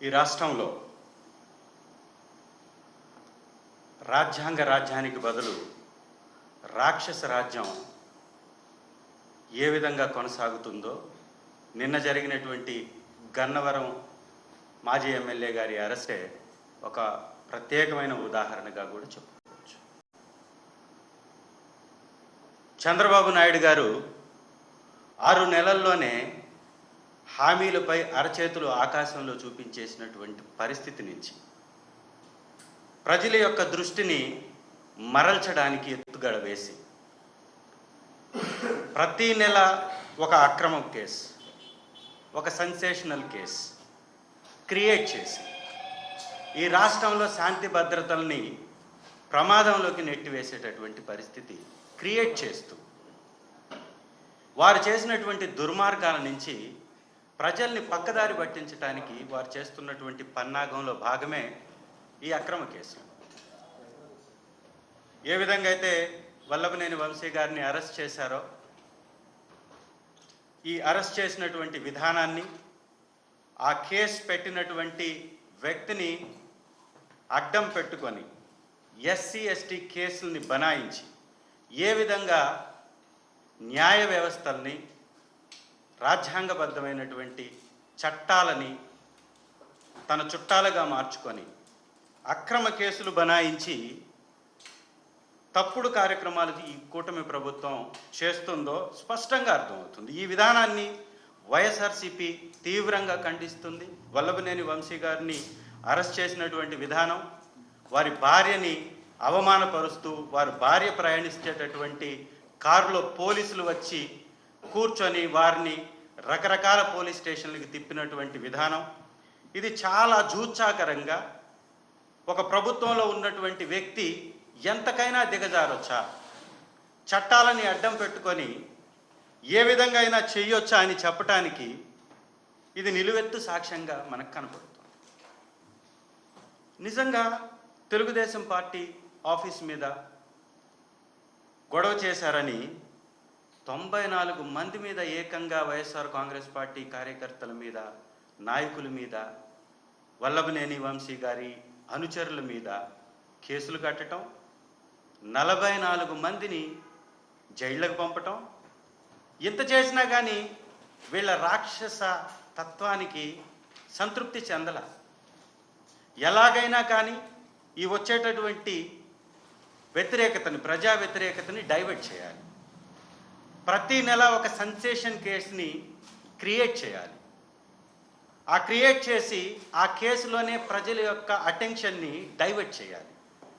ఈ రాష్ట్రంలో రాజ్యానికి బదులు రాక్షస రాజ్యం ఏ విధంగా కొనసాగుతుందో నిన్న జరిగినటువంటి గన్నవరం మాజీ ఎమ్మెల్యే గారి అరెస్టే ఒక ప్రత్యేకమైన ఉదాహరణగా కూడా చెప్పుకోవచ్చు. చంద్రబాబు నాయుడు గారు 6 నెలల్లోనే హామీలపై అరచేతులు ఆకాశంలో చూపించేసినటువంటి పరిస్థితి నుంచి ప్రజల యొక్క దృష్టిని మరల్చడానికి ఎత్తుగడ వేసి ప్రతి నెల ఒక అక్రమం కేసు, ఒక సెన్సేషనల్ కేసు క్రియేట్ చేసి ఈ రాష్ట్రంలో శాంతి భద్రతల్ని ప్రమాదంలోకి నెట్టివేసేటటువంటి పరిస్థితి క్రియేట్ చేస్తూ వారు చేసినటువంటి దుర్మార్గాల నుంచి ప్రజల్ని పక్కదారి పట్టించడానికి వారు చేస్తున్నటువంటి పన్నాగంలో భాగమే ఈ అక్రమ కేసులు. ఏ విధంగా అయితే వల్లభనేని వంశీ గారిని అరెస్ట్ చేశారో ఈ అరెస్ట్ చేసినటువంటి విధానాన్ని, ఆ కేసు పెట్టినటువంటి వ్యక్తిని అడ్డం పెట్టుకొని ఎస్సీ ఎస్టీ కేసుల్ని బనాయించి ఏ విధంగా న్యాయ వ్యవస్థల్ని, రాజ్యాంగబద్ధమైనటువంటి చట్టాలని తన చుట్టాలుగా మార్చుకొని అక్రమ కేసులు బనాయించి తప్పుడు కార్యక్రమాలు ఈ కూటమి ప్రభుత్వం చేస్తుందో స్పష్టంగా అర్థమవుతుంది. ఈ విధానాన్ని వైఎస్ఆర్సీపీ తీవ్రంగా ఖండిస్తుంది. వల్లభనేని వంశీ గారిని అరెస్ట్ చేసినటువంటి విధానం, వారి భార్యని అవమానపరుస్తూ వారి భార్య ప్రయాణించేటటువంటి కారులో పోలీసులు వచ్చి కూర్చొని వారిని రకరకాల పోలీస్ స్టేషన్లకి తిప్పినటువంటి విధానం, ఇది చాలా జూచ్చాకరంగా ఒక ప్రభుత్వంలో ఉన్నటువంటి వ్యక్తి ఎంతకైనా దిగజారొచ్చా, చట్టాలని అడ్డం పెట్టుకొని ఏ విధంగా అయినా చెయ్యొచ్చా అని చెప్పటానికి ఇది నిలువెత్తు సాక్ష్యంగా మనకు కనపడుతుంది. నిజంగా తెలుగుదేశం పార్టీ ఆఫీస్ మీద గొడవ చేశారని 94 మంది మీద ఏకంగా వైఎస్ఆర్ కాంగ్రెస్ పార్టీ కార్యకర్తల మీద, నాయకుల మీద, వల్లభనేని వంశీ గారి అనుచరుల మీద కేసులు కట్టడం, 44 మందిని జైళ్ళకు పంపటం, ఇంత చేసినా కానీ వీళ్ళ రాక్షస తత్వానికి సంతృప్తి చెందల. ఎలాగైనా కానీ ఈ వచ్చేటటువంటి వ్యతిరేకతని, ప్రజా వ్యతిరేకతని డైవర్ట్ చేయాలి. ప్రతి నెల ఒక సెన్సేషన్ కేసుని క్రియేట్ చేయాలి. ఆ క్రియేట్ చేసి ఆ కేసులోనే ప్రజల యొక్క అటెన్షన్ని డైవర్ట్ చేయాలి.